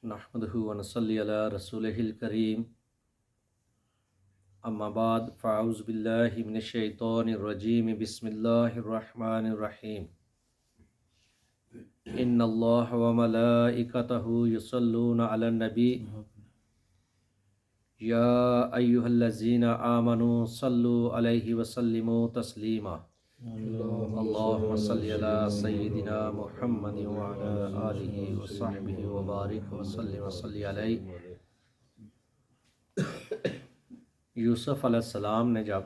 نحمدہ ونصلی علی رسولہ الکریم اما بعد فاعوذ باللہ من الشیطان الرجیم بسم اللہ الرحمن الرحیم ان اللہ وملائکتہ یصلون علی النبی یا ایہا الذین آمنوا صلوا علیہ وسلموا تسلیما اللہم صلی علی سیدنا محمد وعلی آلہ وصحبہ وبارک وسلم وصلی علیہ۔ یوسف علیہ السلام نے جب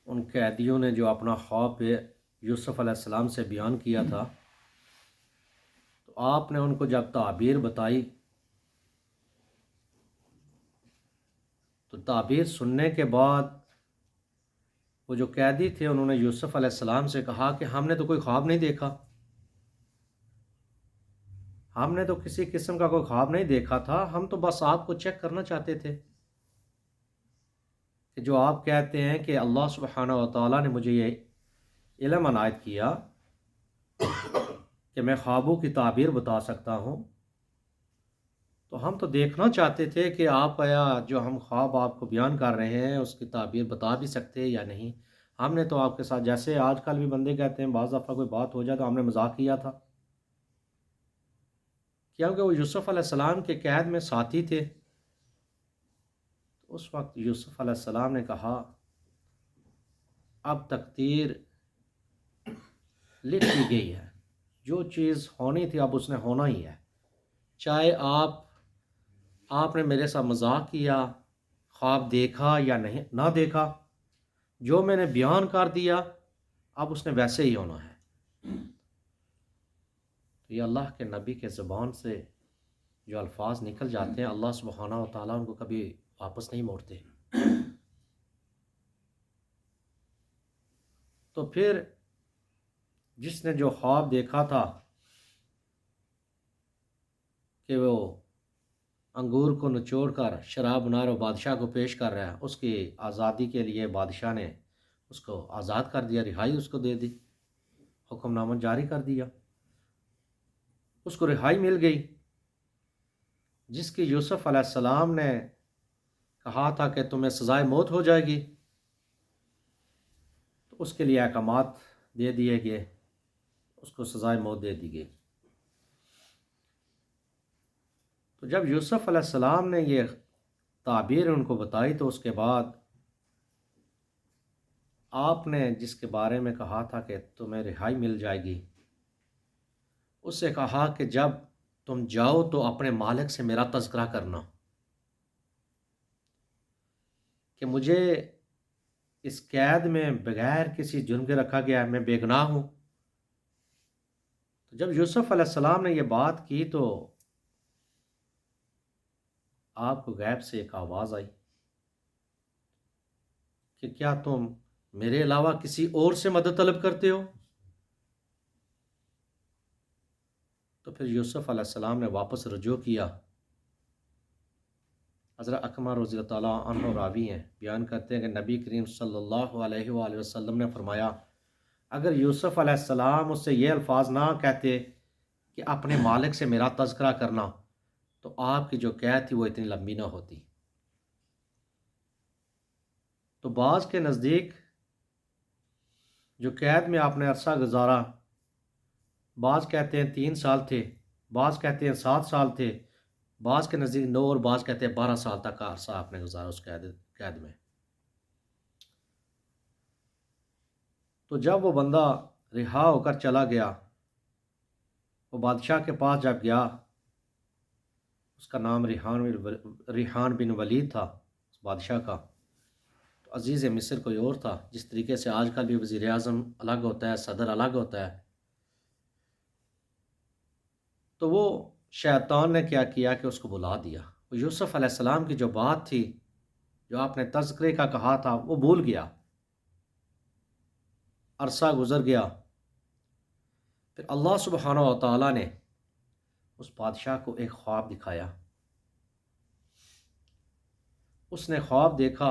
ان قیدیوں نے جو اپنا خواب یوسف علیہ السلام سے بیان کیا تھا تو آپ نے ان کو جب تعبیر بتائی تو تعبیر سننے کے بعد وہ جو قیدی تھے انہوں نے یوسف علیہ السلام سے کہا کہ ہم نے تو کوئی خواب نہیں دیکھا، ہم نے تو کسی قسم کا کوئی خواب نہیں دیکھا تھا، ہم تو بس آپ کو چیک کرنا چاہتے تھے کہ جو آپ کہتے ہیں کہ اللہ سبحانہ و تعالیٰ نے مجھے یہ علم عنایت کیا کہ میں خوابوں کی تعبیر بتا سکتا ہوں، تو ہم تو دیکھنا چاہتے تھے کہ آپ آیا جو ہم خواب آپ کو بیان کر رہے ہیں اس کی تعبیر بتا بھی سکتے ہیں یا نہیں۔ ہم نے تو آپ کے ساتھ جیسے آج کل بھی بندے کہتے ہیں بعض دفعہ کوئی بات ہو جائے تو ہم نے مذاق کیا تھا، کیونکہ وہ یوسف علیہ السلام کے قید میں ساتھی تھے۔ اس وقت یوسف علیہ السلام نے کہا اب تقدیر لکھ دی گئی ہے، جو چیز ہونی تھی اب اس نے ہونا ہی ہے، چاہے آپ نے میرے ساتھ مذاق کیا، خواب دیکھا یا نہیں نہ دیکھا، جو میں نے بیان کر دیا اب اس نے ویسے ہی ہونا ہے۔ تو یہ اللہ کے نبی کے زبان سے جو الفاظ نکل جاتے ہیں اللہ سبحانہ و تعالیٰ ان کو کبھی واپس نہیں موڑتے۔ تو پھر جس نے جو خواب دیکھا تھا کہ وہ انگور کو نچوڑ کر شراب بنا رہا اور بادشاہ کو پیش کر رہا ہے، اس کی آزادی کے لیے بادشاہ نے اس کو آزاد کر دیا، رہائی اس کو دے دی، حکم نامہ جاری کر دیا، اس کو رہائی مل گئی۔ جس کی یوسف علیہ السلام نے کہا تھا کہ تمہیں سزائے موت ہو جائے گی، تو اس کے لیے احکامات دے دیے گئے، اس کو سزائے موت دے دی گئی۔ تو جب یوسف علیہ السلام نے یہ تعبیر ان کو بتائی تو اس کے بعد آپ نے جس کے بارے میں کہا تھا کہ تمہیں رہائی مل جائے گی، اس سے کہا کہ جب تم جاؤ تو اپنے مالک سے میرا تذکرہ کرنا کہ مجھے اس قید میں بغیر کسی جرم کے رکھا گیا ہے، میں بے گناہ ہوں۔ تو جب یوسف علیہ السلام نے یہ بات کی تو آپ کو غیب سے ایک آواز آئی کہ کیا تم میرے علاوہ کسی اور سے مدد طلب کرتے ہو؟ تو پھر یوسف علیہ السلام نے واپس رجوع کیا۔ حضرت اکمہ رضی اللہ تعالیٰ عنہ راوی ہیں، بیان کرتے ہیں کہ نبی کریم صلی اللہ علیہ وآلہ وسلم نے فرمایا اگر یوسف علیہ السلام اس سے یہ الفاظ نہ کہتے کہ اپنے مالک سے میرا تذکرہ کرنا تو آپ کی جو قید تھی وہ اتنی لمبی نہ ہوتی۔ تو بعض کے نزدیک جو قید میں آپ نے عرصہ گزارا، بعض کہتے ہیں 3 سال تھے، بعض کہتے ہیں 7 سال تھے، بعض کے نزدیک 9 اور بعض کہتے ہیں 12 سال تک کا عرصہ آپ نے گزارا اس قید میں۔ تو جب وہ بندہ رہا ہو کر چلا گیا، وہ بادشاہ کے پاس جب گیا، اس کا نام ریحان بن ولید تھا اس بادشاہ کا، تو عزیز مصر کوئی اور تھا، جس طریقے سے آج کل بھی وزیر اعظم الگ ہوتا ہے، صدر الگ ہوتا ہے۔ تو وہ شیطان نے کیا کیا کہ اس کو بلا دیا، وہ یوسف علیہ السلام کی جو بات تھی جو آپ نے تذکرے کا کہا تھا وہ بھول گیا۔ عرصہ گزر گیا، پھر اللہ سبحانہ و تعالیٰ نے اس بادشاہ کو ایک خواب دکھایا۔ اس نے خواب دیکھا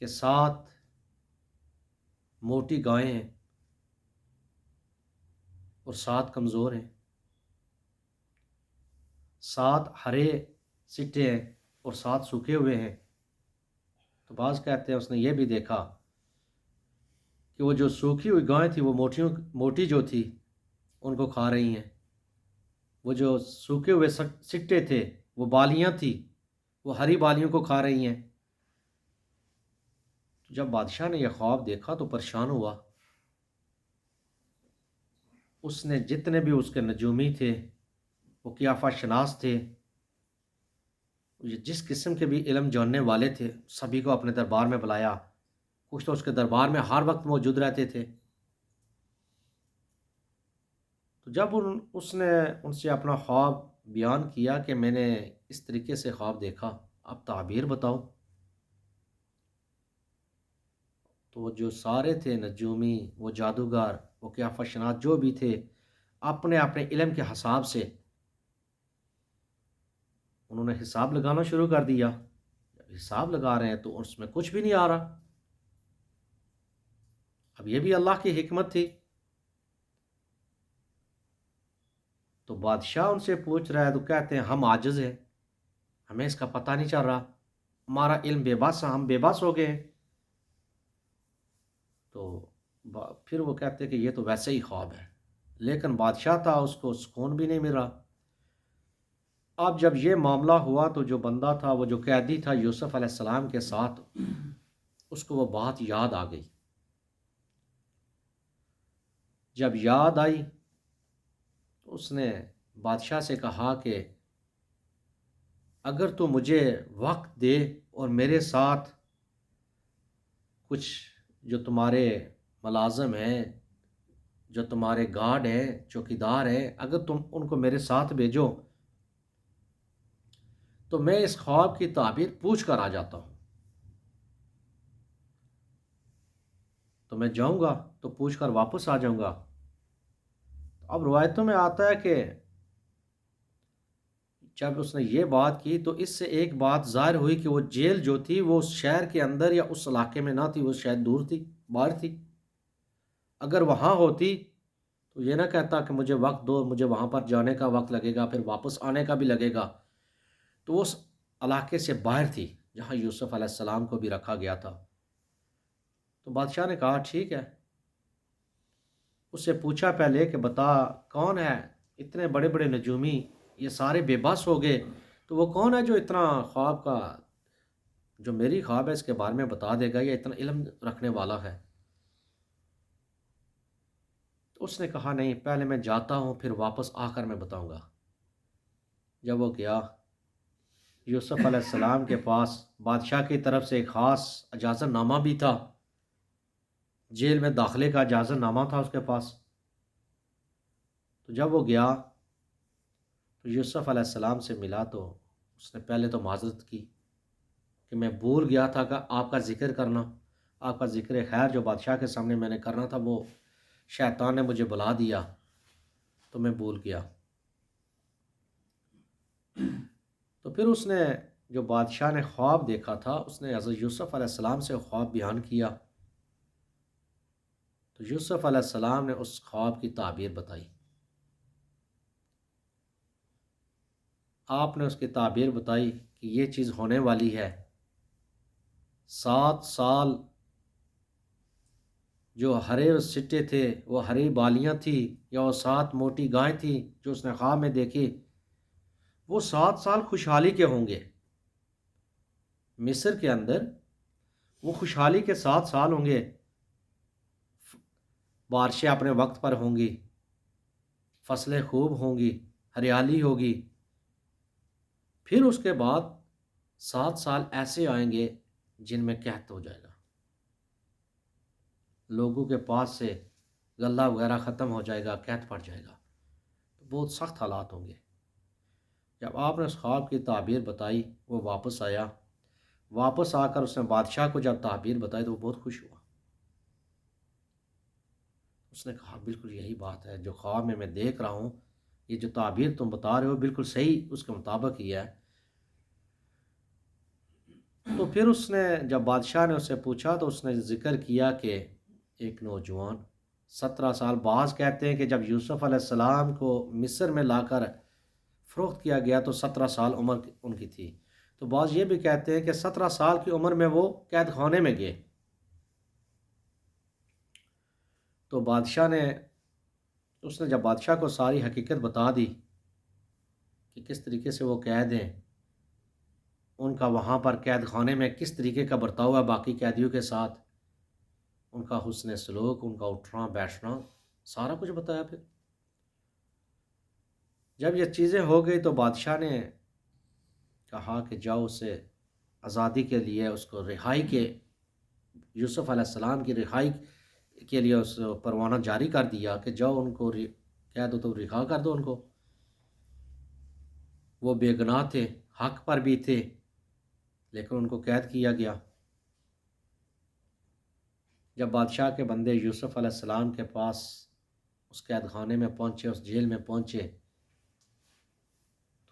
کہ 7 موٹی گائیں ہیں اور 7 کمزور ہیں، 7 ہرے سٹے ہیں اور 7 سوکھے ہوئے ہیں۔ تو بعض کہتے ہیں اس نے یہ بھی دیکھا کہ وہ جو سوکھی ہوئی گائیں تھی وہ موٹی جو تھی ان کو کھا رہی ہیں، وہ جو سوکھے ہوئے سٹے تھے وہ بالیاں تھی وہ ہری بالیوں کو کھا رہی ہیں۔ جب بادشاہ نے یہ خواب دیکھا تو پریشان ہوا۔ اس نے جتنے بھی اس کے نجومی تھے، وہ قیافہ شناس تھے، جس قسم کے بھی علم جاننے والے تھے، سبھی کو اپنے دربار میں بلایا۔ کچھ تو اس کے دربار میں ہر وقت موجود رہتے تھے۔ تو جب اس نے ان سے اپنا خواب بیان کیا کہ میں نے اس طریقے سے خواب دیکھا، اب تعبیر بتاؤ، تو وہ جو سارے تھے نجومی، وہ جادوگر، وہ قیافہ شناس جو بھی تھے، اپنے اپنے علم کے حساب سے انہوں نے حساب لگانا شروع کر دیا۔ جب حساب لگا رہے ہیں تو اس میں کچھ بھی نہیں آ رہا۔ اب یہ بھی اللہ کی حکمت تھی۔ تو بادشاہ ان سے پوچھ رہا ہے تو کہتے ہیں ہم عاجز ہیں، ہمیں اس کا پتہ نہیں چل رہا، ہمارا علم بے بس، ہم بے بس ہو گئے ہیں۔ تو پھر وہ کہتے ہیں کہ یہ تو ویسے ہی خواب ہے، لیکن بادشاہ تھا، اس کو سکون بھی نہیں مل رہا۔ اب جب یہ معاملہ ہوا تو جو بندہ تھا، وہ جو قیدی تھا یوسف علیہ السلام کے ساتھ، اس کو وہ بات یاد آ گئی۔ جب یاد آئی تو اس نے بادشاہ سے کہا کہ اگر تو مجھے وقت دے اور میرے ساتھ کچھ جو تمہارے ملازم ہیں، جو تمہارے گارڈ ہیں، چوکیدار ہیں، اگر تم ان کو میرے ساتھ بھیجو تو میں اس خواب کی تعبیر پوچھ کر آ جاتا ہوں۔ تو میں جاؤں گا تو پوچھ کر واپس آ جاؤں گا۔ اب روایتوں میں آتا ہے کہ جب اس نے یہ بات کی تو اس سے ایک بات ظاہر ہوئی کہ وہ جیل جو تھی وہ اس شہر کے اندر یا اس علاقے میں نہ تھی، وہ شاید دور تھی، باہر تھی۔ اگر وہاں ہوتی تو یہ نہ کہتا کہ مجھے وقت دو، مجھے وہاں پر جانے کا وقت لگے گا، پھر واپس آنے کا بھی لگے گا۔ تو وہ اس علاقے سے باہر تھی جہاں یوسف علیہ السلام کو بھی رکھا گیا تھا۔ تو بادشاہ نے کہا ٹھیک ہے۔ اس سے پوچھا پہلے کہ بتا کون ہے، اتنے بڑے بڑے نجومی یہ سارے بے بس ہو گئے، تو وہ کون ہے جو اتنا خواب کا، جو میری خواب ہے اس کے بارے میں بتا دے گا یا اتنا علم رکھنے والا ہے؟ تو اس نے کہا نہیں، پہلے میں جاتا ہوں پھر واپس آ کر میں بتاؤں گا۔ جب وہ گیا یوسف علیہ السلام کے پاس، بادشاہ کی طرف سے ایک خاص اجازت نامہ بھی تھا، جیل میں داخلے کا اجازت نامہ تھا اس کے پاس۔ تو جب وہ گیا تو یوسف علیہ السلام سے ملا تو اس نے پہلے تو معذرت کی کہ میں بھول گیا تھا کہ آپ کا ذکر کرنا، آپ کا ذکر خیر جو بادشاہ کے سامنے میں نے کرنا تھا وہ شیطان نے مجھے بلا دیا تو میں بھول گیا۔ تو پھر اس نے جو بادشاہ نے خواب دیکھا تھا اس نے حضرت یوسف علیہ السلام سے خواب بیان کیا۔ تو یوسف علیہ السلام نے اس خواب کی تعبیر بتائی۔ آپ نے اس کی تعبیر بتائی کہ یہ چیز ہونے والی ہے، 7 سال جو ہرے سٹے تھے وہ ہری بالیاں تھیں، یا وہ 7 موٹی گائیں تھیں جو اس نے خواب میں دیکھی، وہ 7 سال خوشحالی کے ہوں گے مصر کے اندر، وہ خوشحالی کے 7 سال ہوں گے، بارشیں اپنے وقت پر ہوں گی، فصلیں خوب ہوں گی، ہریالی ہوگی۔ پھر اس کے بعد 7 سال ایسے آئیں گے جن میں قحط ہو جائے گا، لوگوں کے پاس سے غلہ وغیرہ ختم ہو جائے گا، قحط پڑ جائے گا، بہت سخت حالات ہوں گے۔ جب آپ نے اس خواب کی تعبیر بتائی وہ واپس آیا، واپس آ کر اس نے بادشاہ کو جب تعبیر بتائی تو وہ بہت خوش ہوا۔ اس نے کہا بالکل یہی بات ہے جو خواب میں دیکھ رہا ہوں، یہ جو تعبیر تم بتا رہے ہو بالکل صحیح اس کے مطابق ہی ہے۔ تو پھر اس نے جب بادشاہ نے اس سے پوچھا تو اس نے ذکر کیا کہ ایک نوجوان 17 سال، بعض کہتے ہیں کہ جب یوسف علیہ السلام کو مصر میں لا کر فروخت کیا گیا تو 17 سال عمر ان کی تھی۔ تو بعض یہ بھی کہتے ہیں کہ 17 سال کی عمر میں وہ قید خانے میں گئے۔ تو بادشاہ نے اس نے جب بادشاہ کو ساری حقیقت بتا دی کہ کس طریقے سے وہ قید ہیں، ان کا وہاں پر قید خانے میں کس طریقے کا برتاؤ ہے باقی قیدیوں کے ساتھ، ان کا حسن سلوک، ان کا اٹھنا بیٹھنا، سارا کچھ بتایا۔ پھر جب یہ چیزیں ہو گئی تو بادشاہ نے کہا کہ جاؤ اسے آزادی کے لیے، اس کو رہائی کے، یوسف علیہ السلام کی رہائی کے لیے اس پروانہ جاری کر دیا کہ جاؤ ان کو کہہ دو تو رہا کر دو ان کو۔ وہ بے گناہ تھے، حق پر بھی تھے، لیکن ان کو قید کیا گیا۔ جب بادشاہ کے بندے یوسف علیہ السلام کے پاس اس قید خانے میں پہنچے، اس جیل میں پہنچے،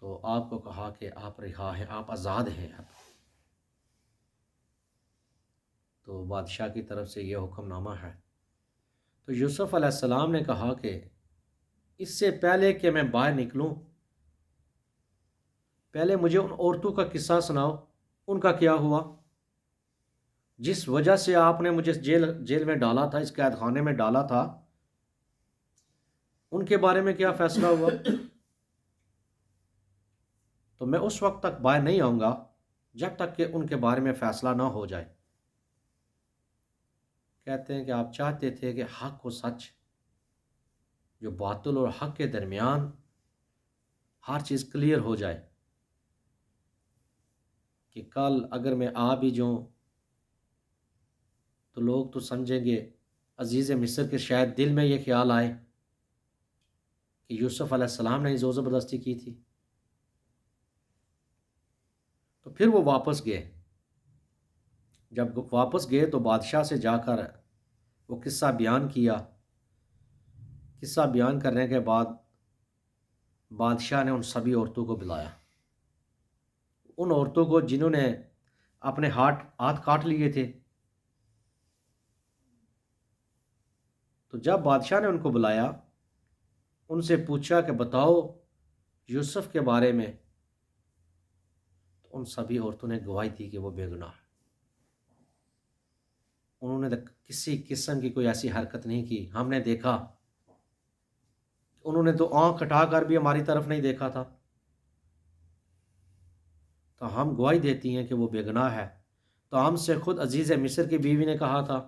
تو آپ کو کہا کہ آپ رہا ہیں، آپ آزاد ہیں اب۔ تو بادشاہ کی طرف سے یہ حکم نامہ ہے۔ تو یوسف علیہ السلام نے کہا کہ اس سے پہلے کہ میں باہر نکلوں، پہلے مجھے ان عورتوں کا قصہ سناؤ، ان کا کیا ہوا جس وجہ سے آپ نے مجھے جیل میں ڈالا تھا، اس قید خانے میں ڈالا تھا، ان کے بارے میں کیا فیصلہ ہوا؟ تو میں اس وقت تک باہر نہیں آؤں گا جب تک کہ ان کے بارے میں فیصلہ نہ ہو جائے۔ کہتے ہیں کہ آپ چاہتے تھے کہ حق و سچ، جو باطل اور حق کے درمیان ہر چیز کلیئر ہو جائے، کہ کل اگر میں آ بھی جاؤں تو لوگ تو سمجھیں گے، عزیز مصر کے شاید دل میں یہ خیال آئے کہ یوسف علیہ السلام نے زور زبردستی کی تھی۔ تو پھر وہ واپس گئے۔ جب واپس گئے تو بادشاہ سے جا کر وہ قصہ بیان کیا۔ قصہ بیان کرنے کے بعد بادشاہ نے ان سبھی عورتوں کو بلایا، ان عورتوں کو جنہوں نے اپنے ہاتھ کاٹ لیے تھے۔ تو جب بادشاہ نے ان کو بلایا، ان سے پوچھا کہ بتاؤ یوسف کے بارے میں، تو ان سبھی عورتوں نے گواہی دی کہ وہ بے گناہ ہے۔ انہوں نے کسی قسم کی کوئی ایسی حرکت نہیں کی۔ ہم نے دیکھا، انہوں نے تو آنکھ ہٹا کر بھی ہماری طرف نہیں دیکھا تھا، تو ہم گواہی دیتی ہیں کہ وہ بے گناہ ہے۔ تو ہم سے خود عزیز مصر کی بیوی نے کہا تھا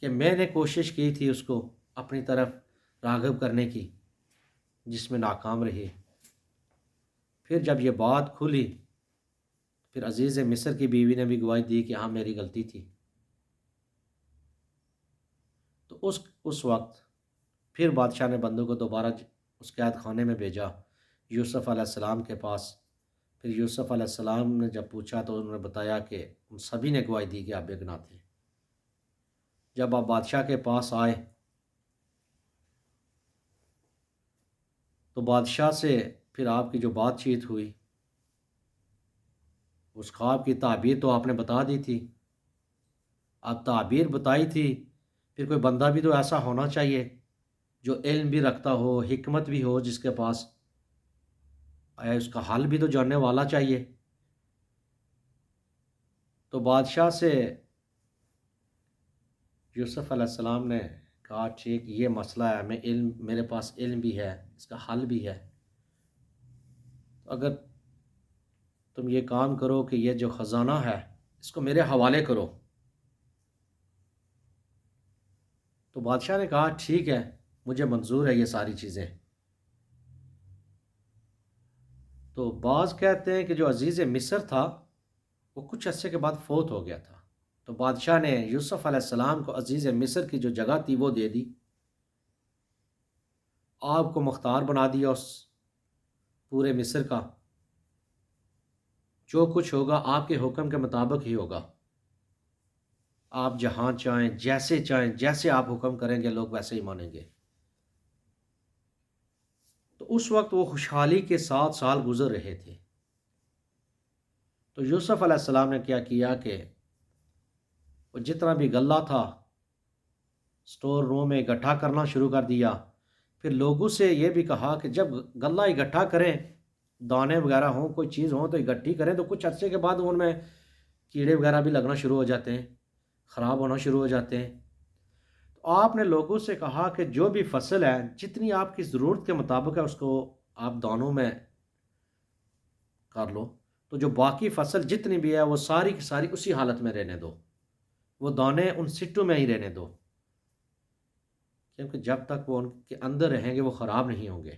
کہ میں نے کوشش کی تھی اس کو اپنی طرف راغب کرنے کی، جس میں ناکام رہی۔ پھر جب یہ بات کھلی، پھر عزیز مصر کی بیوی نے بھی گواہی دی کہ ہاں میری غلطی تھی۔ تو اس وقت پھر بادشاہ نے بندوں کو دوبارہ اس قید خانے میں بھیجا، یوسف علیہ السلام کے پاس۔ پھر یوسف علیہ السلام نے جب پوچھا تو انہوں نے بتایا کہ ان سبھی نے گواہی دی کہ آپ بے گناہ تھے۔ جب آپ بادشاہ کے پاس آئے تو بادشاہ سے پھر آپ کی جو بات چیت ہوئی، اس خواب کی تعبیر تو آپ نے بتا دی تھی، آپ تعبیر بتائی تھی، پھر کوئی بندہ بھی تو ایسا ہونا چاہیے جو علم بھی رکھتا ہو، حکمت بھی ہو جس کے پاس، اس کا حل بھی تو جاننے والا چاہیے۔ تو بادشاہ سے یوسف علیہ السلام نے کہا ٹھیک، یہ مسئلہ ہے، میرے پاس علم بھی ہے، اس کا حل بھی ہے، تو اگر تم یہ کام کرو کہ یہ جو خزانہ ہے اس کو میرے حوالے کرو۔ تو بادشاہ نے کہا ٹھیک ہے، مجھے منظور ہے یہ ساری چیزیں۔ تو بعض کہتے ہیں کہ جو عزیز مصر تھا وہ کچھ عرصے کے بعد فوت ہو گیا تھا، تو بادشاہ نے یوسف علیہ السلام کو عزیز مصر کی جو جگہ تھی وہ دے دی، آپ کو مختار بنا دیا اس پورے مصر کا، جو کچھ ہوگا آپ کے حکم کے مطابق ہی ہوگا، آپ جہاں چاہیں جیسے آپ حکم کریں گے لوگ ویسے ہی مانیں گے۔ تو اس وقت وہ خوشحالی کے 7 سال گزر رہے تھے۔ تو یوسف علیہ السلام نے کیا کیا کہ وہ جتنا بھی غلہ تھا اسٹور روم میں اکٹھا کرنا شروع کر دیا، پھر لوگوں سے یہ بھی کہا کہ جب غلہ اکٹھا کریں، دانے وغیرہ ہوں، کوئی چیز ہوں تو اکٹھی کریں، تو کچھ عرصے کے بعد ان میں کیڑے وغیرہ بھی لگنا شروع ہو جاتے ہیں، خراب ہونا شروع ہو جاتے ہیں۔ تو آپ نے لوگوں سے کہا کہ جو بھی فصل ہے جتنی آپ کی ضرورت کے مطابق ہے اس کو آپ دانوں میں کر لو، تو جو باقی فصل جتنی بھی ہے وہ ساری کی ساری اسی حالت میں رہنے دو، وہ دانے ان سٹوں میں ہی رہنے دو، کیونکہ جب تک وہ ان کے اندر رہیں گے وہ خراب نہیں ہوں گے۔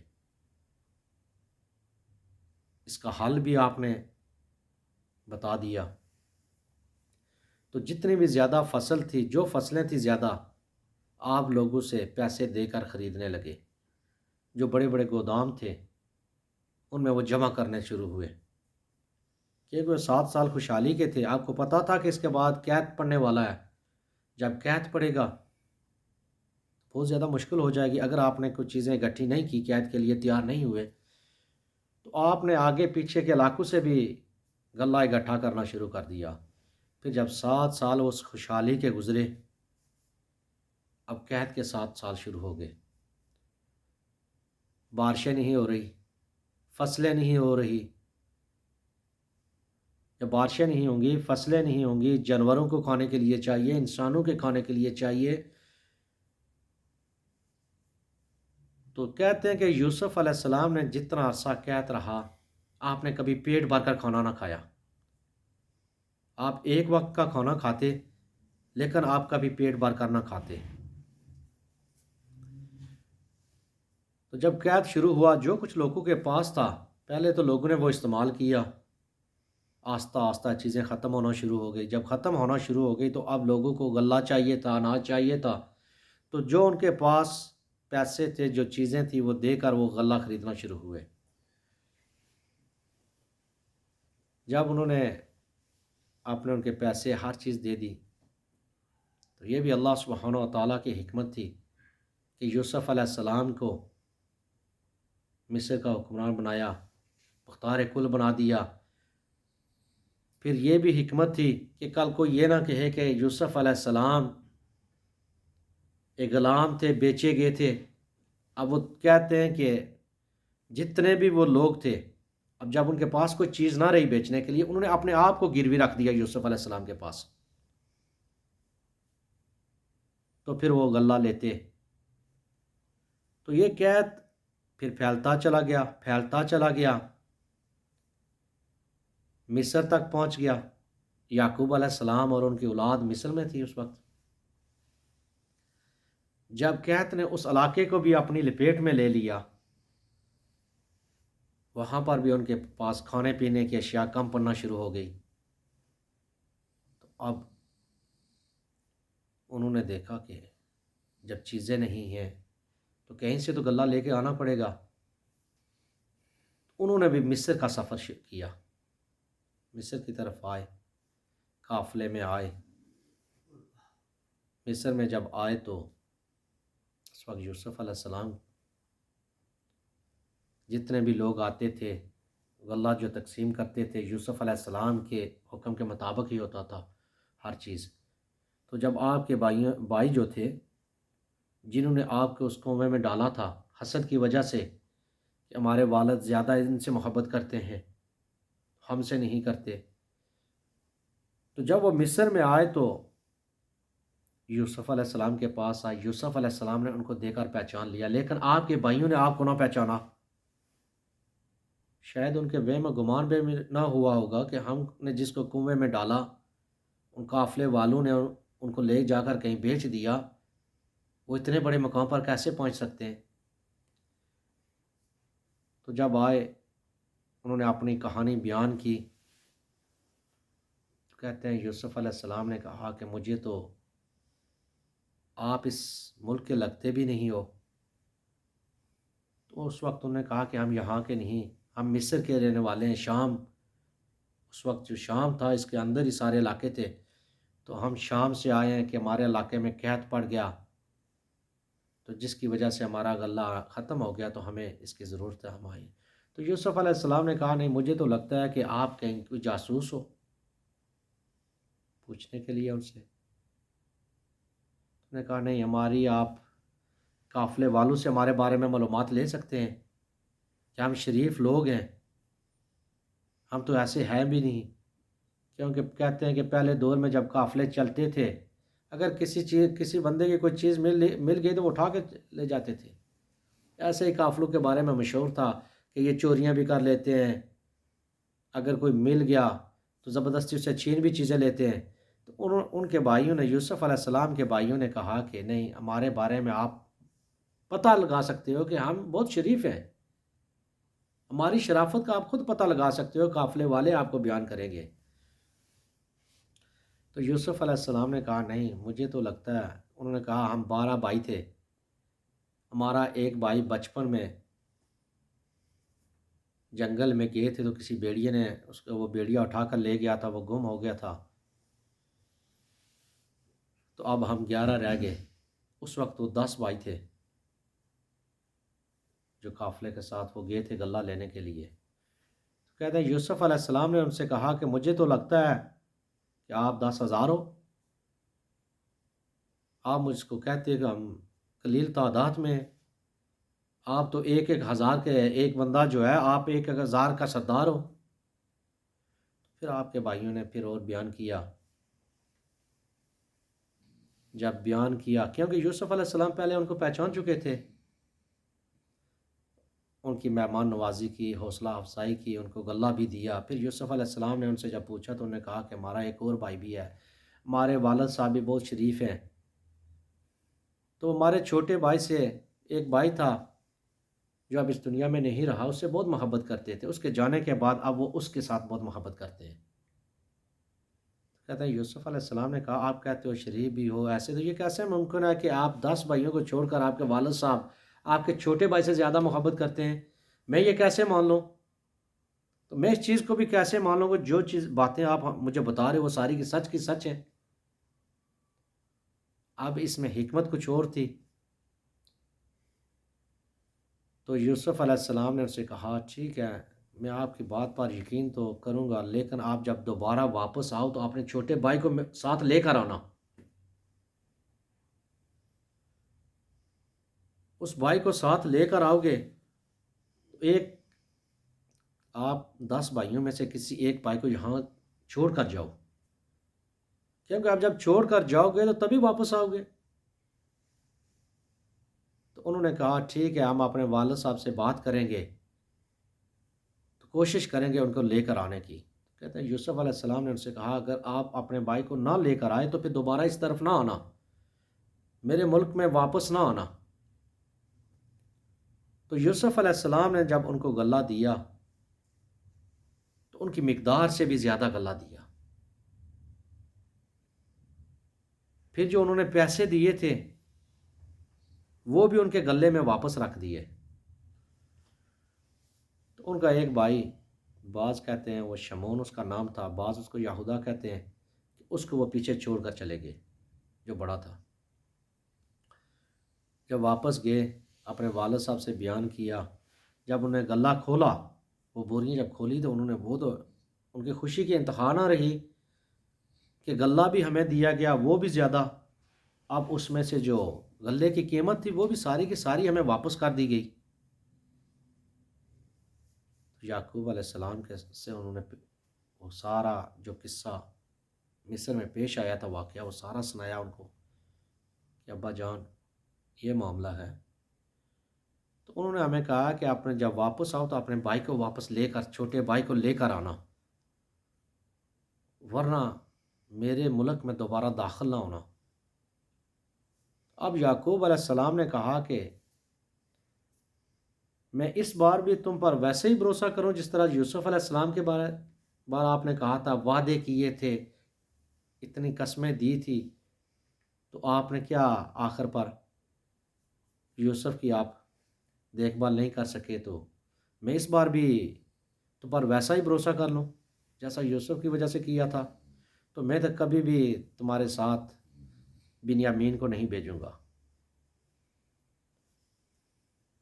اس کا حل بھی آپ نے بتا دیا۔ تو جتنی بھی زیادہ فصل تھی، جو فصلیں تھیں زیادہ، آپ لوگوں سے پیسے دے کر خریدنے لگے، جو بڑے بڑے گودام تھے ان میں وہ جمع کرنے شروع ہوئے، کیونکہ وہ 7 سال خوشحالی کے تھے۔ آپ کو پتہ تھا کہ اس کے بعد قحط پڑنے والا ہے، جب قحط پڑے گا بہت زیادہ مشکل ہو جائے گی۔ اگر آپ نے کچھ چیزیں اکٹھی نہیں کی، قحط کے لیے تیار نہیں ہوئے، تو آپ نے آگے پیچھے کے علاقوں سے بھی غلہ اکٹھا کرنا شروع کر دیا۔ پھر جب 7 سال اس خوشحالی کے گزرے، اب قحط کے 7 سال شروع ہو گئے، بارشیں نہیں ہو رہی، فصلیں نہیں ہو رہی۔ جب بارشیں نہیں ہوں گی، فصلیں نہیں ہوں گی، جانوروں کو کھانے کے لیے چاہیے، انسانوں کے کھانے کے لیے چاہیے، تو کہتے ہیں کہ یوسف علیہ السلام نے جتنا عرصہ قحط رہا، آپ نے کبھی پیٹ بھر کر کھانا نہ کھایا۔ آپ ایک وقت کا کھانا کھاتے، لیکن آپ کبھی پیٹ بھر کر نہ کھاتے۔ تو جب قحط شروع ہوا، جو کچھ لوگوں کے پاس تھا پہلے تو لوگوں نے وہ استعمال کیا، آہستہ آہستہ چیزیں ختم ہونا شروع ہو گئی۔ جب ختم ہونا شروع ہو گئی تو اب لوگوں کو غلہ چاہیے تھا، اناج چاہیے تھا، تو جو ان کے پاس پیسے تھے، جو چیزیں تھیں، وہ دے کر وہ غلہ خریدنا شروع ہوئے۔ جب انہوں نے آپ نے ان کے پیسے ہر چیز دے دی، تو یہ بھی اللہ سبحانہ و تعالیٰ کی حکمت تھی کہ یوسف علیہ السلام کو مصر کا حکمران بنایا، مختار کل بنا دیا۔ پھر یہ بھی حکمت تھی کہ کل کو یہ نہ کہے کہ یوسف علیہ السلام ایک غلام تھے، بیچے گئے تھے۔ اب وہ کہتے ہیں کہ جتنے بھی وہ لوگ تھے، اب جب ان کے پاس کوئی چیز نہ رہی بیچنے کے لیے، انہوں نے اپنے آپ کو گروی رکھ دیا یوسف علیہ السلام کے پاس، تو پھر وہ غلہ لیتے۔ تو یہ قحط پھر پھیلتا چلا گیا، پھیلتا چلا گیا، مصر تک پہنچ گیا۔ یعقوب علیہ السلام اور ان کی اولاد مصر میں تھی اس وقت۔ جب قحط نے اس علاقے کو بھی اپنی لپیٹ میں لے لیا، وہاں پر بھی ان کے پاس کھانے پینے کی اشیاء کم پڑنا شروع ہو گئی۔ تو اب انہوں نے دیکھا کہ جب چیزیں نہیں ہیں تو کہیں سے تو غلہ لے کے آنا پڑے گا۔ انہوں نے بھی مصر کا سفر کیا، مصر کی طرف آئے، قافلے میں آئے۔ مصر میں جب آئے تو اس وقت یوسف علیہ السلام، جتنے بھی لوگ آتے تھے غلہ جو تقسیم کرتے تھے، یوسف علیہ السلام کے حکم کے مطابق ہی ہوتا تھا ہر چیز۔ تو جب آپ کے بھائی جو تھے، جنہوں نے آپ کو اس کنویں میں ڈالا تھا حسد کی وجہ سے کہ ہمارے والد زیادہ ان سے محبت کرتے ہیں، ہم سے نہیں کرتے، تو جب وہ مصر میں آئے تو یوسف علیہ السلام کے پاس آئے۔ یوسف علیہ السلام نے ان کو دے کر پہچان لیا، لیکن آپ کے بھائیوں نے آپ کو نہ پہچانا۔ شاید ان کے وہم و گمان بھی نہ ہوا ہوگا کہ ہم نے جس کو کنویں میں ڈالا، ان قافلے والوں نے ان کو لے جا کر کہیں بیچ دیا، وہ اتنے بڑے مقام پر کیسے پہنچ سکتے ہیں۔ تو جب آئے انہوں نے اپنی کہانی بیان کی، تو کہتے ہیں یوسف علیہ السلام نے کہا کہ مجھے تو آپ اس ملک کے لگتے بھی نہیں ہو۔ تو اس وقت انہوں نے کہا کہ ہم یہاں کے نہیں، ہم مصر کے رہنے والے ہیں، شام، اس وقت جو شام تھا اس کے اندر ہی سارے علاقے تھے، تو ہم شام سے آئے ہیں کہ ہمارے علاقے میں قحط پڑ گیا، تو جس کی وجہ سے ہمارا غلہ ختم ہو گیا، تو ہمیں اس کی ضرورت ہے، ہم آئے۔ تو یوسف علیہ السلام نے کہا نہیں، مجھے تو لگتا ہے کہ آپ کہیں کوئی جاسوس ہو، پوچھنے کے لیے ان سے۔ انہوں نے کہا نہیں، ہماری آپ قافلے والوں سے ہمارے بارے میں معلومات لے سکتے ہیں کہ ہم شریف لوگ ہیں؟ ہم تو ایسے ہیں بھی نہیں، کیونکہ کہتے ہیں کہ پہلے دور میں جب قافلے چلتے تھے، اگر کسی بندے کی کوئی چیز مل گئی تو وہ اٹھا کے لے جاتے تھے۔ ایسے ہی قافلوں کے بارے میں مشہور تھا کہ یہ چوریاں بھی کر لیتے ہیں، اگر کوئی مل گیا تو زبردستی اسے چھین بھی چیزیں لیتے ہیں۔ تو ان کے بھائیوں نے، یوسف علیہ السلام کے بھائیوں نے کہا کہ نہیں، ہمارے بارے میں آپ پتہ لگا سکتے ہو کہ ہم بہت شریف ہیں، ہماری شرافت کا آپ خود پتہ لگا سکتے ہو، قافلے والے آپ کو بیان کریں گے۔ تو یوسف علیہ السلام نے کہا نہیں، مجھے تو لگتا ہے، انہوں نے کہا ہم 12 بھائی تھے، ہمارا ایک بھائی بچپن میں جنگل میں گئے تھے تو کسی بیڑیے نے اس کو، وہ بیڑیا اٹھا کر لے گیا تھا، وہ گم ہو گیا تھا، تو اب ہم 11 رہ گئے۔ اس وقت وہ 10 بھائی تھے جو قافلے کے ساتھ وہ گئے تھے غلہ لینے کے لیے۔ کہتے ہیں یوسف علیہ السلام نے ان سے کہا کہ مجھے تو لگتا ہے کہ آپ 10,000 ہو، آپ مجھ کو کہتے ہیں کہ ہم قلیل تعداد میں ہیں، آپ تو ایک ایک ہزار کے، ایک بندہ جو ہے آپ 1,000 کا سردار ہو۔ پھر آپ کے بھائیوں نے پھر اور بیان کیا، جب بیان کیا، کیونکہ یوسف علیہ السلام پہلے ان کو پہچان چکے تھے، ان کی مہمان نوازی کی، حوصلہ افزائی کی، ان کو غلہ بھی دیا۔ پھر یوسف علیہ السلام نے ان سے جب پوچھا تو انہوں نے کہا کہ ہمارا ایک اور بھائی بھی ہے، ہمارے والد صاحب بھی بہت شریف ہیں، تو ہمارے چھوٹے بھائی سے ایک بھائی تھا جو اب اس دنیا میں نہیں رہا، اس سے بہت محبت کرتے تھے، اس کے جانے کے بعد اب وہ اس کے ساتھ بہت محبت کرتے ہیں۔ کہتے ہیں یوسف علیہ السلام نے کہا آپ کہتے ہو شریف بھی ہو، ایسے تو یہ کیسے ممکن ہے کہ آپ 10 بھائیوں کو چھوڑ کر آپ کے والد صاحب آپ کے چھوٹے بھائی سے زیادہ محبت کرتے ہیں؟ میں یہ کیسے مان لوں؟ تو میں اس چیز کو بھی کیسے مان لوں کہ جو چیز باتیں آپ مجھے بتا رہے ہو وہ ساری کی سچ ہیں؟ اب اس میں حکمت کچھ اور تھی۔ تو یوسف علیہ السلام نے اسے کہا ٹھیک ہے، میں آپ کی بات پر یقین تو کروں گا، لیکن آپ جب دوبارہ واپس آؤ تو اپنے چھوٹے بھائی کو ساتھ لے کر آنا، اس بھائی کو ساتھ لے کر آؤ گے تو ایک، آپ 10 بھائیوں میں سے کسی ایک بھائی کو یہاں چھوڑ کر جاؤ، کیونکہ آپ جب چھوڑ کر جاؤ گے تو تبھی واپس آؤ گے۔ تو انہوں نے کہا ٹھیک ہے، ہم اپنے والد صاحب سے بات کریں گے، تو کوشش کریں گے ان کو لے کر آنے کی۔ کہتے ہیں یوسف علیہ السلام نے ان سے کہا اگر آپ اپنے بھائی کو نہ لے کر آئے تو پھر دوبارہ اس طرف نہ آنا، میرے ملک میں واپس نہ آنا۔ تو یوسف علیہ السلام نے جب ان کو غلہ دیا تو ان کی مقدار سے بھی زیادہ غلہ دیا، پھر جو انہوں نے پیسے دیے تھے وہ بھی ان کے غلے میں واپس رکھ دیے۔ تو ان کا ایک بھائی، بعض کہتے ہیں وہ شمعون اس کا نام تھا، بعض اس کو یہودا کہتے ہیں، اس کو وہ پیچھے چھوڑ کر چلے گئے، جو بڑا تھا۔ جب واپس گئے اپنے والد صاحب سے بیان کیا، جب انہیں غلہ کھولا، وہ بوریاں جب کھولی تو انہوں نے، وہ تو ان کی خوشی کی انتہا نہ رہی کہ غلہ بھی ہمیں دیا گیا وہ بھی زیادہ، اب اس میں سے جو غلے کی قیمت تھی وہ بھی ساری کی ساری ہمیں واپس کر دی گئی۔ یعقوب علیہ السلام کے سے انہوں نے وہ سارا جو قصہ مصر میں پیش آیا تھا واقعہ، وہ سارا سنایا ان کو کہ ابا جان یہ معاملہ ہے۔ تو انہوں نے ہمیں کہا کہ اپنے جب واپس آؤ تو اپنے بھائی کو واپس لے کر، چھوٹے بھائی کو لے کر آنا، ورنہ میرے ملک میں دوبارہ داخل نہ ہونا۔ اب یعقوب علیہ السلام نے کہا کہ میں اس بار بھی تم پر ویسے ہی بھروسہ کروں جس طرح یوسف علیہ السلام کے بار آپ نے کہا تھا، وعدے کیے تھے، اتنی قسمیں دی تھی، تو آپ نے کیا آخر پر یوسف کی آپ دیکھ بھال نہیں کر سکے، تو میں اس بار بھی تم پر ویسا ہی بھروسہ کر لوں جیسا یوسف کی وجہ سے کیا تھا، تو میں تو کبھی بھی تمہارے ساتھ بنیامین کو نہیں بھیجوں گا۔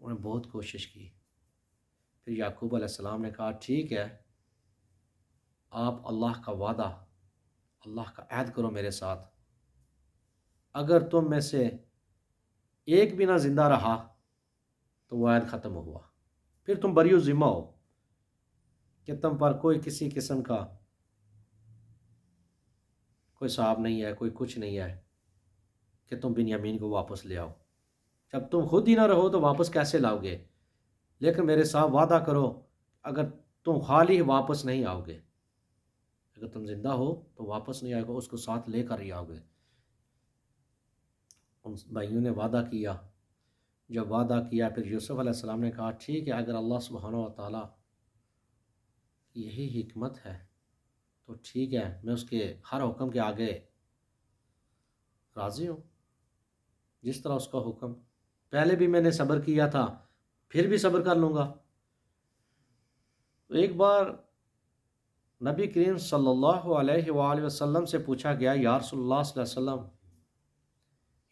انہوں نے بہت کوشش کی۔ پھر یعقوب علیہ السلام نے کہا ٹھیک ہے، آپ اللہ کا وعدہ، اللہ کا عہد کرو میرے ساتھ، اگر تم میں سے ایک بھی نہ زندہ رہا تو وہ عہد ختم ہوا، پھر تم بری و ذمہ ہو کہ تم پر کوئی کسی قسم کا کوئی صاحب نہیں ہے، کوئی کچھ نہیں ہے کہ تم بنیامین کو واپس لے آؤ۔ جب تم خود ہی نہ رہو تو واپس کیسے لاؤ گے؟ لیکن میرے ساتھ وعدہ کرو، اگر تم خالی واپس نہیں آؤ گے، اگر تم زندہ ہو تو واپس نہیں آئے گا، اس کو ساتھ لے کر ہی آؤ گے۔ ان بھائیوں نے وعدہ کیا۔ جب وعدہ کیا پھر یوسف علیہ السلام نے کہا ٹھیک ہے، اگر اللہ سبحانہ و تعالیٰ یہی حکمت ہے تو ٹھیک ہے، میں اس کے ہر حکم کے آگے راضی ہوں، جس طرح اس کا حکم۔ پہلے بھی میں نے صبر کیا تھا، پھر بھی صبر کر لوں گا۔ تو ایک بار نبی کریم صلی اللہ علیہ وآلہ وسلم سے پوچھا گیا، یا رسول اللہ صلی اللہ علیہ وسلم،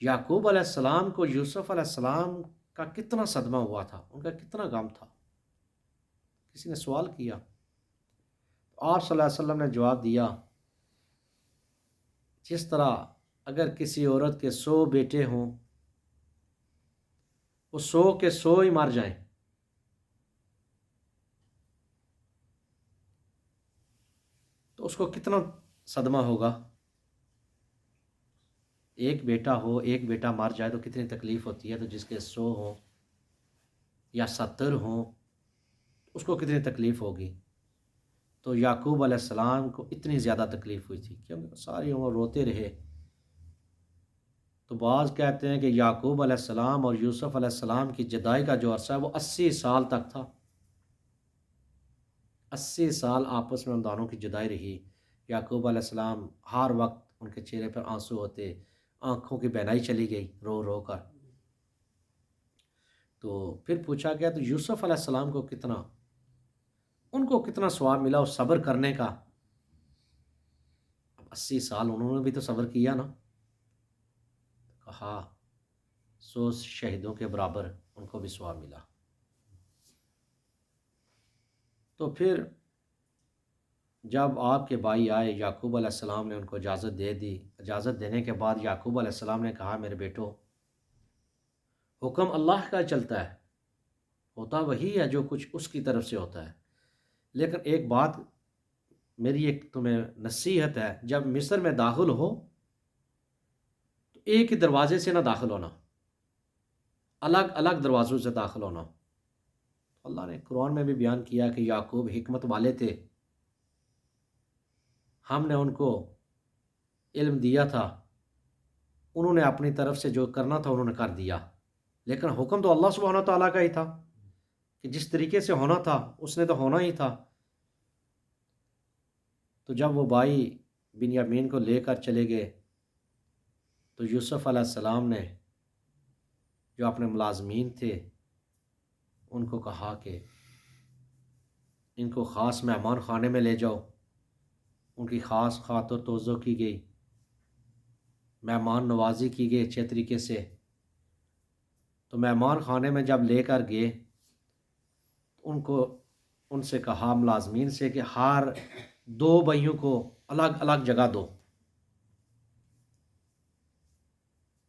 یعقوب علیہ السلام کو یوسف علیہ السلام کا کتنا صدمہ ہوا تھا، ان کا کتنا غم تھا؟ کسی نے سوال کیا۔ آپ صلی اللہ علیہ وسلم نے جواب دیا، جس طرح اگر کسی عورت کے 100 بیٹے ہوں، وہ 100 کے 100 ہی مر جائیں، تو اس کو کتنا صدمہ ہوگا؟ ایک بیٹا ہو، ایک بیٹا مر جائے تو کتنی تکلیف ہوتی ہے، تو جس کے 100 ہوں یا 70 ہوں، اس کو کتنی تکلیف ہوگی؟ تو یعقوب علیہ السلام کو اتنی زیادہ تکلیف ہوئی تھی کیونکہ ساری عمر روتے رہے۔ تو بعض کہتے ہیں کہ یعقوب علیہ السلام اور یوسف علیہ السلام کی جدائی کا جو عرصہ ہے وہ 80 سال تک تھا۔ 80 سال آپس میں ان دونوں کی جدائی رہی۔ یعقوب علیہ السلام ہر وقت ان کے چہرے پر آنسو ہوتے، آنکھوں کی بہنائی چلی گئی رو رو کر۔ تو پھر پوچھا گیا تو یوسف علیہ السلام کو ان کو کتنا ثواب ملا اس صبر کرنے کا؟ اب 80 سال انہوں نے بھی تو صبر کیا نا۔ کہا 100 شہیدوں کے برابر ان کو بھی ثواب ملا۔ تو پھر جب آپ کے بھائی آئے، یعقوب علیہ السلام نے ان کو اجازت دے دی۔ اجازت دینے کے بعد یعقوب علیہ السلام نے کہا، میرے بیٹو، حکم اللہ کا چلتا ہے، ہوتا وہی ہے جو کچھ اس کی طرف سے ہوتا ہے، لیکن ایک بات میری ایک تمہیں نصیحت ہے، جب مصر میں داخل ہو تو ایک ہی دروازے سے نہ داخل ہونا، الگ الگ دروازوں سے داخل ہونا۔ اللہ نے قرآن میں بھی بیان کیا کہ یعقوب حکمت والے تھے، ہم نے ان کو علم دیا تھا، انہوں نے اپنی طرف سے جو کرنا تھا انہوں نے کر دیا، لیکن حکم تو اللہ سبحانہ تعالیٰ کا ہی تھا کہ جس طریقے سے ہونا تھا اس نے تو ہونا ہی تھا۔ تو جب وہ بھائی بنیامین کو لے کر چلے گئے تو یوسف علیہ السلام نے جو اپنے ملازمین تھے ان کو کہا کہ ان کو خاص مہمان خانے میں لے جاؤ۔ ان کی خاص خاطر توجہ کی گئی، مہمان نوازی کی گئی اچھے طریقے سے۔ تو مہمان خانے میں جب لے کر گئے ان سے کہا ملازمین سے کہ ہر 2 بھائیوں کو الگ الگ جگہ دو۔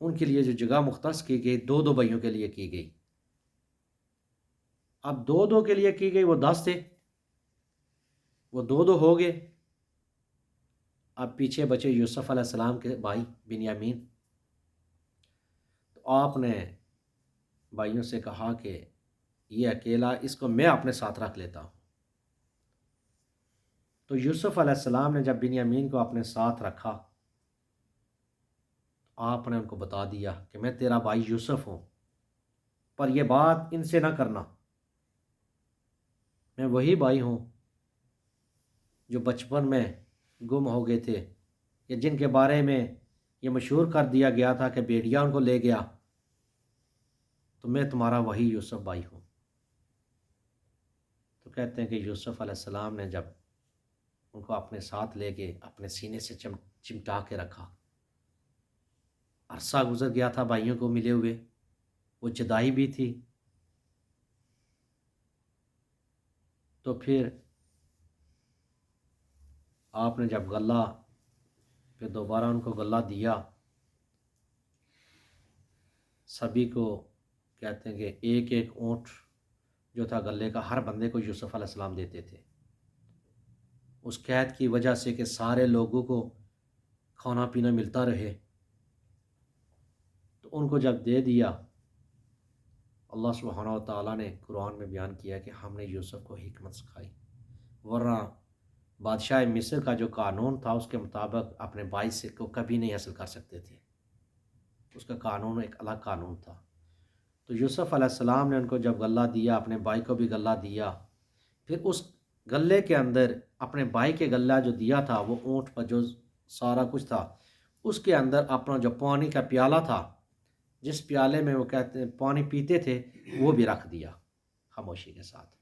ان کے لیے جو جگہ مختص کی گئی 2 بھائیوں کے لیے کی گئی۔ اب 2 کے لیے کی گئی، وہ 10 تھے، وہ 2 ہو گئے۔ اب پیچھے بچے یوسف علیہ السلام کے بھائی بنیامین۔ تو آپ نے بھائیوں سے کہا کہ یہ اکیلا، اس کو میں اپنے ساتھ رکھ لیتا ہوں۔ تو یوسف علیہ السلام نے جب بنیامین کو اپنے ساتھ رکھا، آپ نے ان کو بتا دیا کہ میں تیرا بھائی یوسف ہوں، پر یہ بات ان سے نہ کرنا، میں وہی بھائی ہوں جو بچپن میں گم ہو گئے تھے، یا جن کے بارے میں یہ مشہور کر دیا گیا تھا کہ بھیڑیا ان کو لے گیا، تو میں تمہارا وہی یوسف بھائی ہوں۔ تو کہتے ہیں کہ یوسف علیہ السلام نے جب ان کو اپنے ساتھ لے کے اپنے سینے سے چمٹا کے رکھا، عرصہ گزر گیا تھا بھائیوں کو ملے ہوئے، وہ جدائی بھی تھی۔ تو پھر آپ نے جب غلہ پھر دوبارہ ان کو غلہ دیا، سبھی کو کہتے ہیں کہ ایک ایک اونٹ جو تھا غلے کا ہر بندے کو یوسف علیہ السلام دیتے تھے، اس قید کی وجہ سے کہ سارے لوگوں کو کھانا پینا ملتا رہے۔ تو ان کو جب دے دیا، اللہ سبحانہ و تعالیٰ نے قرآن میں بیان کیا کہ ہم نے یوسف کو حکمت سکھائی، ورنہ بادشاہ مصر کا جو قانون تھا اس کے مطابق اپنے بھائی سے کو کبھی نہیں حاصل کر سکتے تھے، اس کا قانون ایک الگ قانون تھا۔ تو یوسف علیہ السلام نے ان کو جب غلہ دیا، اپنے بھائی کو بھی غلہ دیا، پھر اس غلے کے اندر اپنے بھائی کے غلہ جو دیا تھا، وہ اونٹ پر جو سارا کچھ تھا، اس کے اندر اپنا جو پانی کا پیالہ تھا، جس پیالے میں وہ کہتے ہیں پانی پیتے تھے، وہ بھی رکھ دیا خاموشی کے ساتھ۔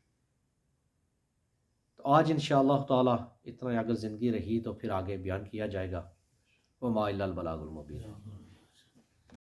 تو آج انشاءاللہ تعالی اتنا اگر زندگی رہی تو پھر آگے بیان کیا جائے گا۔ وما الا البلاغ المبین۔